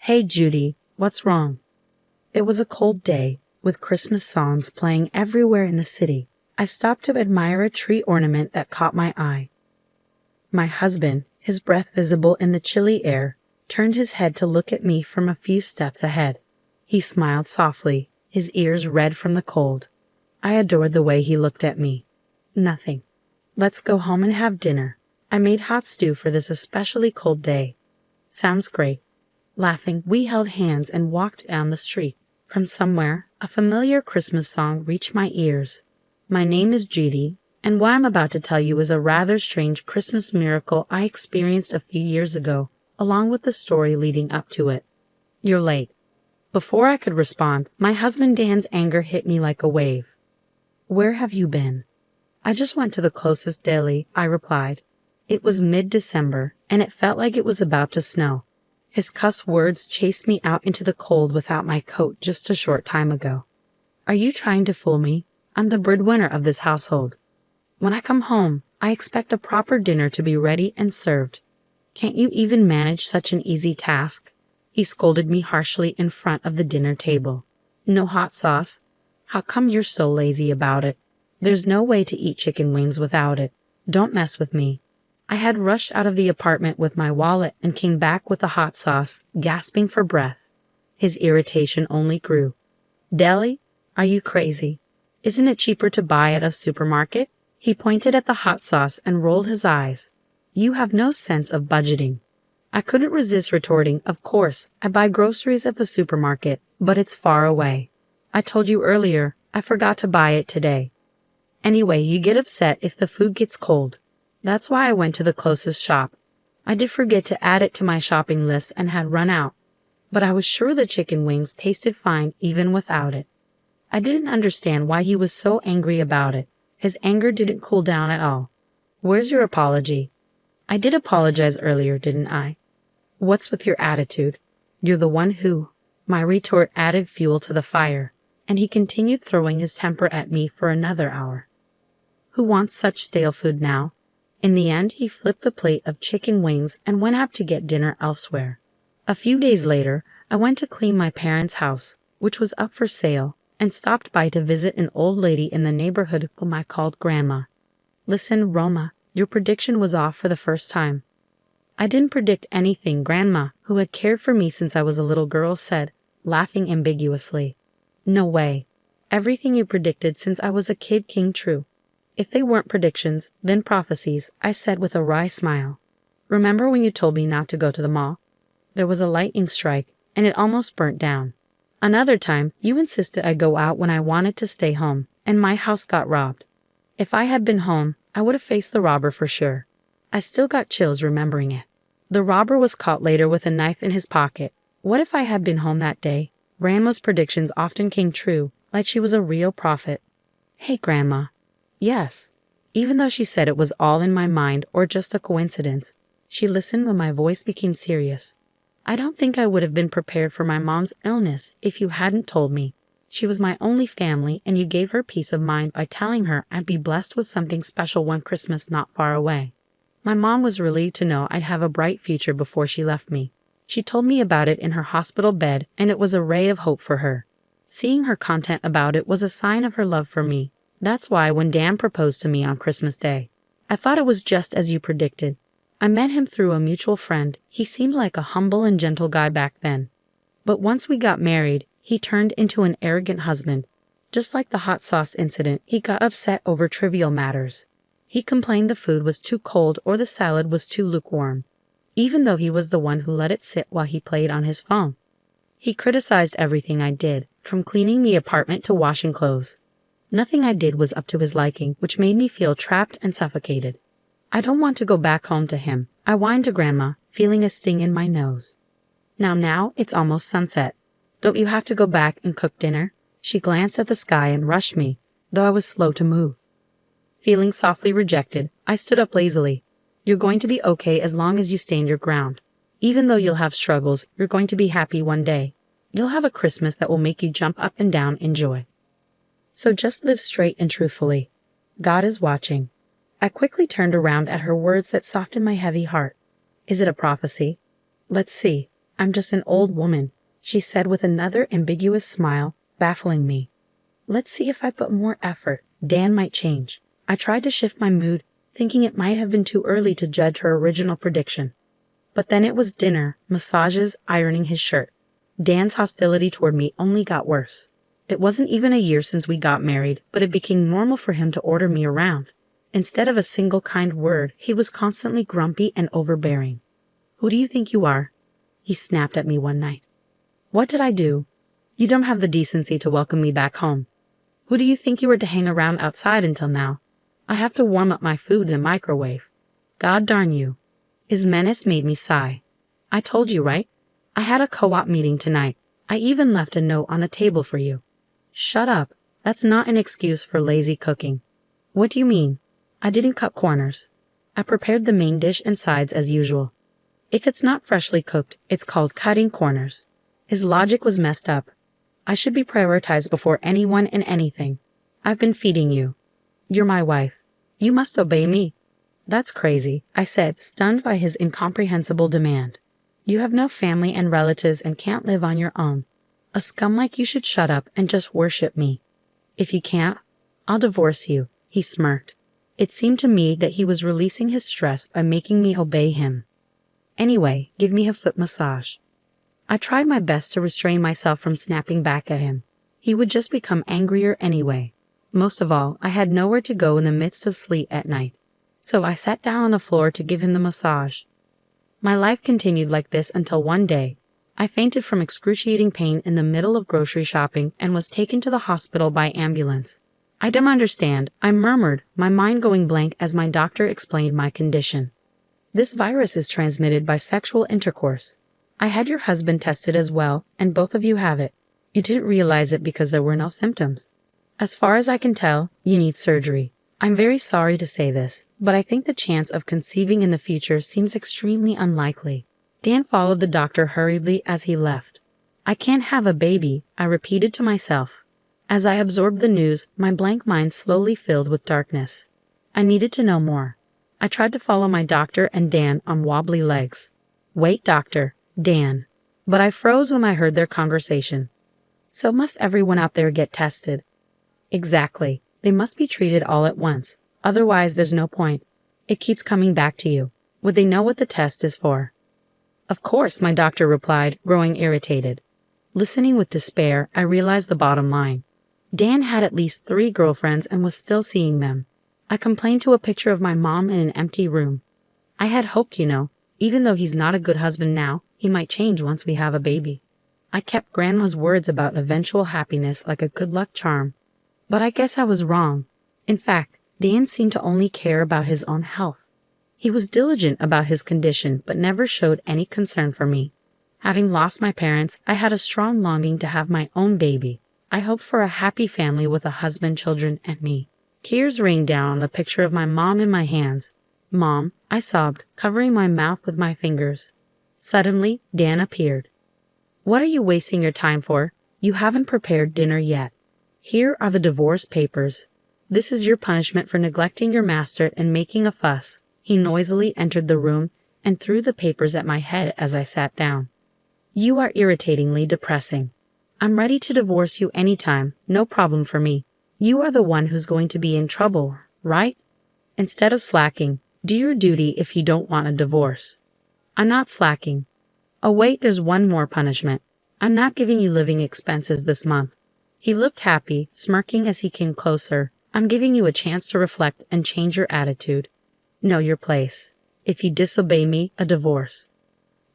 Hey Judy, what's wrong? It was a cold day, with Christmas songs playing everywhere in the city. I stopped to admire a tree ornament that caught my eye. My husband, his breath visible in the chilly air, turned his head to look at me from a few steps ahead. He smiled softly, his ears red from the cold. I adored the way he looked at me. Nothing. Let's go home and have dinner. I made hot stew for this especially cold day. Sounds great. Laughing, we held hands and walked down the street. From somewhere, a familiar Christmas song reached my ears. My name is Judy, and what I'm about to tell you is a rather strange Christmas miracle I experienced a few years ago, along with the story leading up to it. You're late. Before I could respond, my husband Dan's anger hit me like a wave. Where have you been? I just went to the closest deli, I replied. It was mid-December, and it felt like it was about to snow. His cuss words chased me out into the cold without my coat just a short time ago. Are you trying to fool me? I'm the breadwinner of this household. When I come home, I expect a proper dinner to be ready and served. Can't you even manage such an easy task? He scolded me harshly in front of the dinner table. No hot sauce? How come you're so lazy about it? There's no way to eat chicken wings without it. Don't mess with me. I had rushed out of the apartment with my wallet and came back with the hot sauce, gasping for breath. His irritation only grew. Deli? Are you crazy? Isn't it cheaper to buy at a supermarket? He pointed at the hot sauce and rolled his eyes. You have no sense of budgeting. I couldn't resist retorting, of course, I buy groceries at the supermarket, but it's far away. I told you earlier, I forgot to buy it today. Anyway, you get upset if the food gets cold. That's why I went to the closest shop. I did forget to add it to my shopping list and had run out, but I was sure the chicken wings tasted fine even without it. I didn't understand why he was so angry about it. His anger didn't cool down at all. Where's your apology? I did apologize earlier, didn't I? What's with your attitude? You're the one who... My retort added fuel to the fire, and he continued throwing his temper at me for another hour. Who wants such stale food now? In the end, he flipped the plate of chicken wings and went out to get dinner elsewhere. A few days later, I went to clean my parents' house, which was up for sale, and stopped by to visit an old lady in the neighborhood whom I called Grandma. Listen, Roma, your prediction was off for the first time. I didn't predict anything, Grandma, who had cared for me since I was a little girl, said, laughing ambiguously. No way. Everything you predicted since I was a kid came true. If they weren't predictions, then prophecies, I said with a wry smile. Remember when you told me not to go to the mall? There was a lightning strike, and it almost burnt down. Another time, you insisted I go out when I wanted to stay home, and my house got robbed. If I had been home, I would have faced the robber for sure. I still got chills remembering it. The robber was caught later with a knife in his pocket. What if I had been home that day? Grandma's predictions often came true, like she was a real prophet. Hey, Grandma. Yes. Even though she said it was all in my mind or just a coincidence, she listened when my voice became serious. I don't think I would have been prepared for my mom's illness if you hadn't told me. She was my only family, and you gave her peace of mind by telling her I'd be blessed with something special one Christmas not far away. My mom was relieved to know I'd have a bright future before she left me. She told me about it in her hospital bed, and it was a ray of hope for her. Seeing her content about it was a sign of her love for me. That's why when Dan proposed to me on Christmas Day, I thought it was just as you predicted. I met him through a mutual friend. He seemed like a humble and gentle guy back then. But once we got married, he turned into an arrogant husband. Just like the hot sauce incident, he got upset over trivial matters. He complained the food was too cold or the salad was too lukewarm, even though he was the one who let it sit while he played on his phone. He criticized everything I did, from cleaning the apartment to washing clothes. Nothing I did was up to his liking, which made me feel trapped and suffocated. I don't want to go back home to him, I whined to Grandma, feeling a sting in my nose. Now it's almost sunset. Don't you have to go back and cook dinner? She glanced at the sky and rushed me, though I was slow to move. Feeling softly rejected, I stood up lazily. You're going to be okay as long as you stand your ground. Even though you'll have struggles, you're going to be happy one day. You'll have a Christmas that will make you jump up and down in joy. So just live straight and truthfully. God is watching. I quickly turned around at her words that softened my heavy heart. Is it a prophecy? Let's see. I'm just an old woman, she said with another ambiguous smile, baffling me. Let's see if I put more effort. Dan might change. I tried to shift my mood, thinking it might have been too early to judge her original prediction. But then it was dinner, massages, ironing his shirt. Dan's hostility toward me only got worse. It wasn't even a year since we got married, but it became normal for him to order me around. Instead of a single kind word, he was constantly grumpy and overbearing. Who do you think you are? He snapped at me one night. What did I do? You don't have the decency to welcome me back home. Who do you think you were to hang around outside until now? I have to warm up my food in a microwave. God darn you. His menace made me sigh. I told you, right? I had a co-op meeting tonight. I even left a note on the table for you. Shut up. That's not an excuse for lazy cooking. What do you mean? I didn't cut corners. I prepared the main dish and sides as usual. If it's not freshly cooked, it's called cutting corners. His logic was messed up. I should be prioritized before anyone and anything. I've been feeding you. You're my wife. You must obey me. That's crazy, I said, stunned by his incomprehensible demand. You have no family and relatives and can't live on your own. A scum like you should shut up and just worship me. If you can't, I'll divorce you, he smirked. It seemed to me that he was releasing his stress by making me obey him. Anyway, give me a foot massage. I tried my best to restrain myself from snapping back at him. He would just become angrier anyway. Most of all, I had nowhere to go in the midst of sleet at night. So I sat down on the floor to give him the massage. My life continued like this until one day, I fainted from excruciating pain in the middle of grocery shopping and was taken to the hospital by ambulance. I don't understand, I murmured, my mind going blank as my doctor explained my condition. This virus is transmitted by sexual intercourse. I had your husband tested as well, and both of you have it. You didn't realize it because there were no symptoms. As far as I can tell, you need surgery. I'm very sorry to say this, but I think the chance of conceiving in the future seems extremely unlikely. Dan followed the doctor hurriedly as he left. I can't have a baby, I repeated to myself. As I absorbed the news, my blank mind slowly filled with darkness. I needed to know more. I tried to follow my doctor and Dan on wobbly legs. Wait, doctor, Dan. But I froze when I heard their conversation. So must everyone out there get tested? Exactly. They must be treated all at once. Otherwise, there's no point. It keeps coming back to you. Would they know what the test is for? Of course, my doctor replied, growing irritated. Listening with despair, I realized the bottom line. Dan had at least 3 girlfriends and was still seeing them. I complained to a picture of my mom in an empty room. I had hoped, even though he's not a good husband now, he might change once we have a baby. I kept Grandma's words about eventual happiness like a good luck charm. But I guess I was wrong. In fact, Dan seemed to only care about his own health. He was diligent about his condition, but never showed any concern for me. Having lost my parents, I had a strong longing to have my own baby. I hoped for a happy family with a husband, children, and me. Tears rained down on the picture of my mom in my hands. Mom, I sobbed, covering my mouth with my fingers. Suddenly, Dan appeared. What are you wasting your time for? You haven't prepared dinner yet. Here are the divorce papers. This is your punishment for neglecting your master and making a fuss. He noisily entered the room and threw the papers at my head as I sat down. You are irritatingly depressing. I'm ready to divorce you anytime, no problem for me. You are the one who's going to be in trouble, right? Instead of slacking, do your duty if you don't want a divorce. I'm not slacking. Oh wait, there's one more punishment. I'm not giving you living expenses this month. He looked happy, smirking as he came closer. I'm giving you a chance to reflect and change your attitude. Know your place. If you disobey me, a divorce.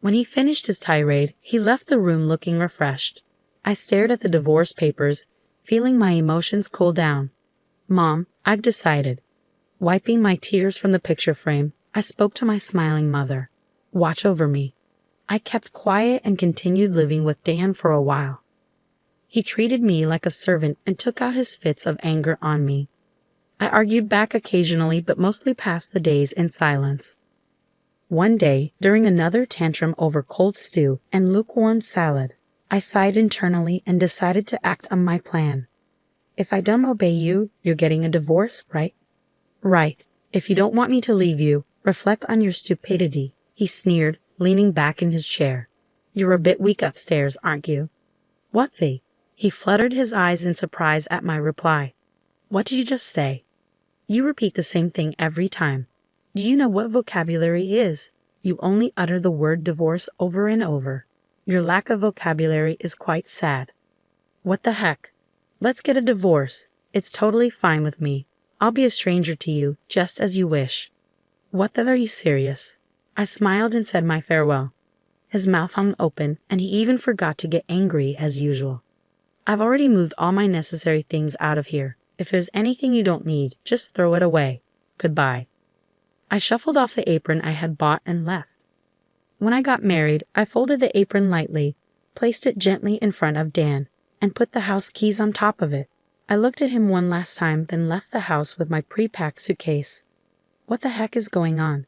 When he finished his tirade, he left the room looking refreshed. I stared at the divorce papers, feeling my emotions cool down. Mom, I've decided. Wiping my tears from the picture frame, I spoke to my smiling mother. Watch over me. I kept quiet and continued living with Dan for a while. He treated me like a servant and took out his fits of anger on me. I argued back occasionally, but mostly passed the days in silence. One day, during another tantrum over cold stew and lukewarm salad, I sighed internally and decided to act on my plan. If I don't obey you, you're getting a divorce, right? Right. If you don't want me to leave you, reflect on your stupidity, he sneered, leaning back in his chair. You're a bit weak upstairs, aren't you? What the? He fluttered his eyes in surprise at my reply. What did you just say? You repeat the same thing every time. Do you know what vocabulary is? You only utter the word divorce over and over. Your lack of vocabulary is quite sad. What the heck? Let's get a divorce. It's totally fine with me. I'll be a stranger to you, just as you wish. What the? Are you serious? I smiled and said my farewell. His mouth hung open, and he even forgot to get angry as usual. I've already moved all my necessary things out of here. If there's anything you don't need, just throw it away. Goodbye. I shuffled off the apron I had bought and left. When I got married, I folded the apron lightly, placed it gently in front of Dan, and put the house keys on top of it. I looked at him one last time, then left the house with my pre-packed suitcase. What the heck is going on?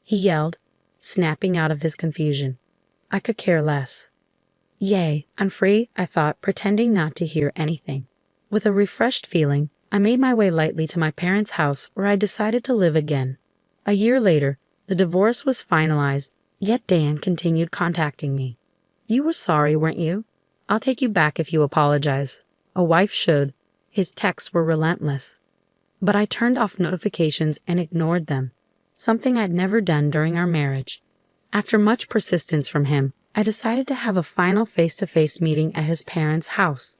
He yelled, snapping out of his confusion. I could care less. Yay, I'm free, I thought, pretending not to hear anything. With a refreshed feeling, I made my way lightly to my parents' house where I decided to live again. A year later, the divorce was finalized, yet Dan continued contacting me. You were sorry, weren't you? I'll take you back if you apologize. A wife should. His texts were relentless. But I turned off notifications and ignored them, something I'd never done during our marriage. After much persistence from him, I decided to have a final face-to-face meeting at his parents' house.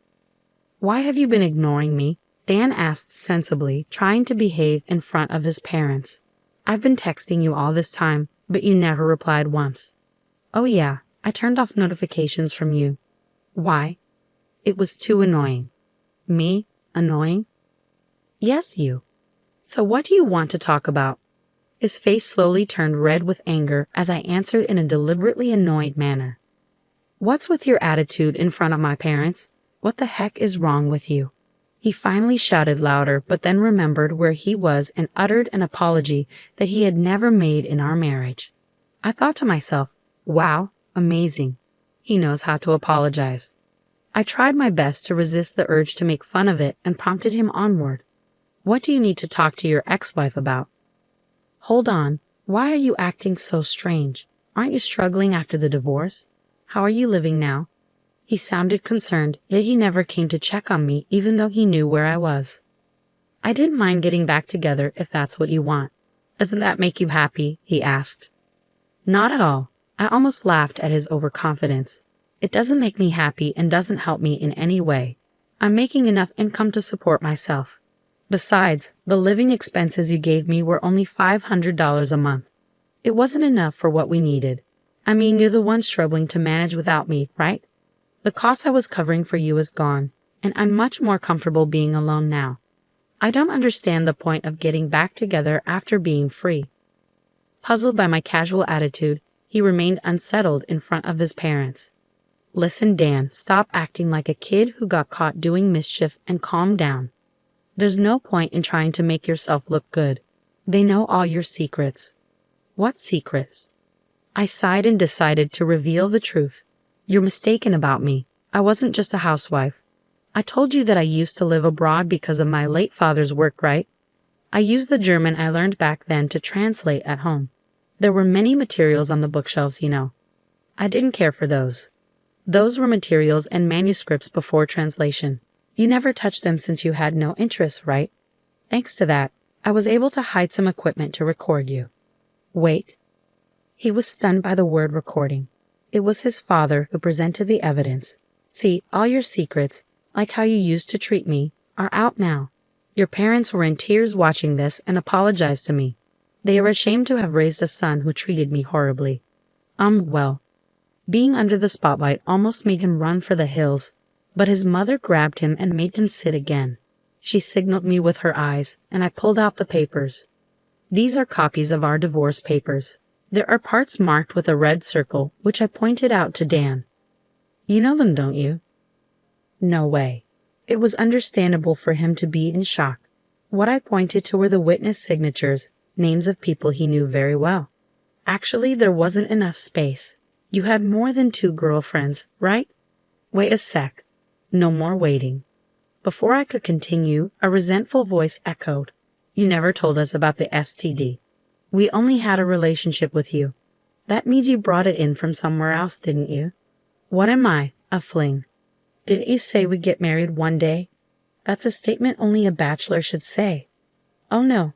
Why have you been ignoring me? Dan asked sensibly, trying to behave in front of his parents. I've been texting you all this time, but you never replied once. Oh yeah, I turned off notifications from you. Why? It was too annoying. Me? Annoying? Yes, you. So what do you want to talk about? His face slowly turned red with anger as I answered in a deliberately annoyed manner. What's with your attitude in front of my parents? What the heck is wrong with you? He finally shouted louder, but then remembered where he was and uttered an apology that he had never made in our marriage. I thought to myself, wow, amazing. He knows how to apologize. I tried my best to resist the urge to make fun of it and prompted him onward. What do you need to talk to your ex-wife about? Hold on, why are you acting so strange? Aren't you struggling after the divorce? How are you living now? He sounded concerned, yet he never came to check on me even though he knew where I was. I didn't mind getting back together if that's what you want. Doesn't that make you happy? He asked. Not at all. I almost laughed at his overconfidence. It doesn't make me happy and doesn't help me in any way. I'm making enough income to support myself. Besides, the living expenses you gave me were only $500 a month. It wasn't enough for what we needed. I mean, you're the one struggling to manage without me, right? The cost I was covering for you is gone, and I'm much more comfortable being alone now. I don't understand the point of getting back together after being free. Puzzled by my casual attitude, he remained unsettled in front of his parents. Listen, Dan, stop acting like a kid who got caught doing mischief and calm down. There's no point in trying to make yourself look good. They know all your secrets. What secrets? I sighed and decided to reveal the truth. You're mistaken about me. I wasn't just a housewife. I told you that I used to live abroad because of my late father's work, right? I used the German I learned back then to translate at home. There were many materials on the bookshelves, you know. I didn't care for those. Those were materials and manuscripts before translation. You never touched them since you had no interest, right? Thanks to that, I was able to hide some equipment to record you. Wait. He was stunned by the word recording. It was his father who presented the evidence. See, all your secrets, like how you used to treat me, are out now. Your parents were in tears watching this and apologized to me. They are ashamed to have raised a son who treated me horribly. Well, being under the spotlight almost made him run for the hills, but his mother grabbed him and made him sit again. She signaled me with her eyes, and I pulled out the papers. These are copies of our divorce papers. There are parts marked with a red circle, which I pointed out to Dan. You know them, don't you? No way. It was understandable for him to be in shock. What I pointed to were the witness signatures, names of people he knew very well. Actually, there wasn't enough space. You had more than 2 girlfriends, right? Wait a sec. No more waiting. Before I could continue, a resentful voice echoed. You never told us about the STD. We only had a relationship with you. That means you brought it in from somewhere else, didn't you? What am I? A fling. Didn't you say we'd get married one day? That's a statement only a bachelor should say. Oh no.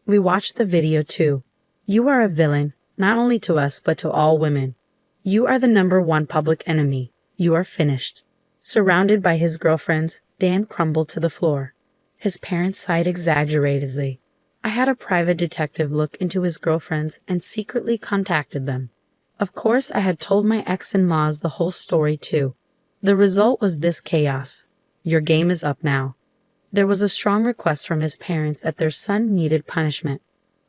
We watched the video too. You are a villain, not only to us but to all women. You are the #1 public enemy. You are finished. Surrounded by his girlfriends, Dan crumbled to the floor. His parents sighed exaggeratedly. I had a private detective look into his girlfriends and secretly contacted them. Of course, I had told my ex-in-laws the whole story too. The result was this chaos. Your game is up now. There was a strong request from his parents that their son needed punishment.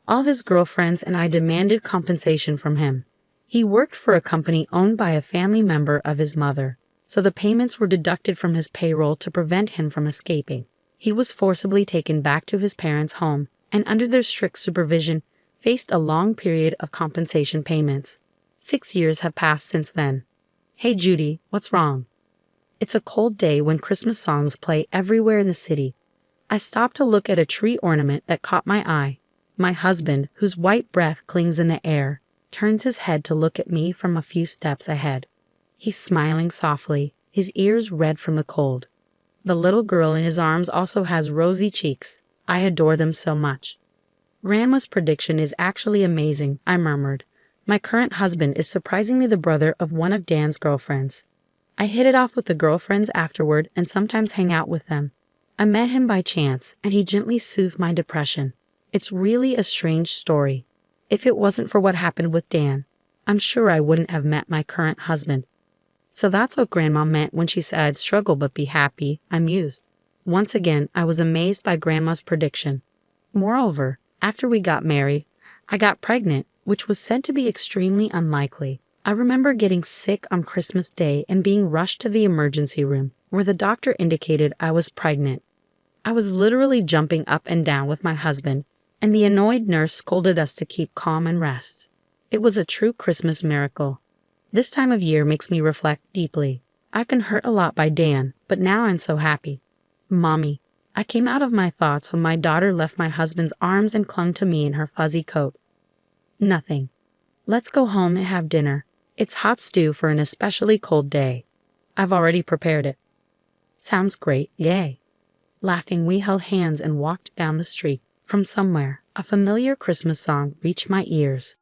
All his girlfriends and I demanded compensation from him. He worked for a company owned by a family member of his mother, so the payments were deducted from his payroll to prevent him from escaping. He was forcibly taken back to his parents' home and under their strict supervision faced a long period of compensation payments. 6 years have passed since then. Hey Judy, what's wrong? It's a cold day when Christmas songs play everywhere in the city. I stopped to look at a tree ornament that caught my eye. My husband, whose white breath clings in the air, turns his head to look at me from a few steps ahead. He's smiling softly, his ears red from the cold. The little girl in his arms also has rosy cheeks. I adore them so much. Grandma's prediction is actually amazing, I murmured. My current husband is surprisingly the brother of one of Dan's girlfriends. I hit it off with the girlfriends afterward and sometimes hang out with them. I met him by chance, and he gently soothed my depression. It's really a strange story. If it wasn't for what happened with Dan, I'm sure I wouldn't have met my current husband. So that's what Grandma meant when she said I'd struggle but be happy, I mused. Once again, I was amazed by Grandma's prediction. Moreover, after we got married, I got pregnant, which was said to be extremely unlikely. I remember getting sick on Christmas Day and being rushed to the emergency room, where the doctor indicated I was pregnant. I was literally jumping up and down with my husband, and the annoyed nurse scolded us to keep calm and rest. It was a true Christmas miracle. This time of year makes me reflect deeply. I've been hurt a lot by Dan, but now I'm so happy. Mommy, I came out of my thoughts when my daughter left my husband's arms and clung to me in her fuzzy coat. Nothing. Let's go home and have dinner. It's hot stew for an especially cold day. I've already prepared it. Sounds great, yay. Laughing, we held hands and walked down the street. From somewhere, a familiar Christmas song reached my ears.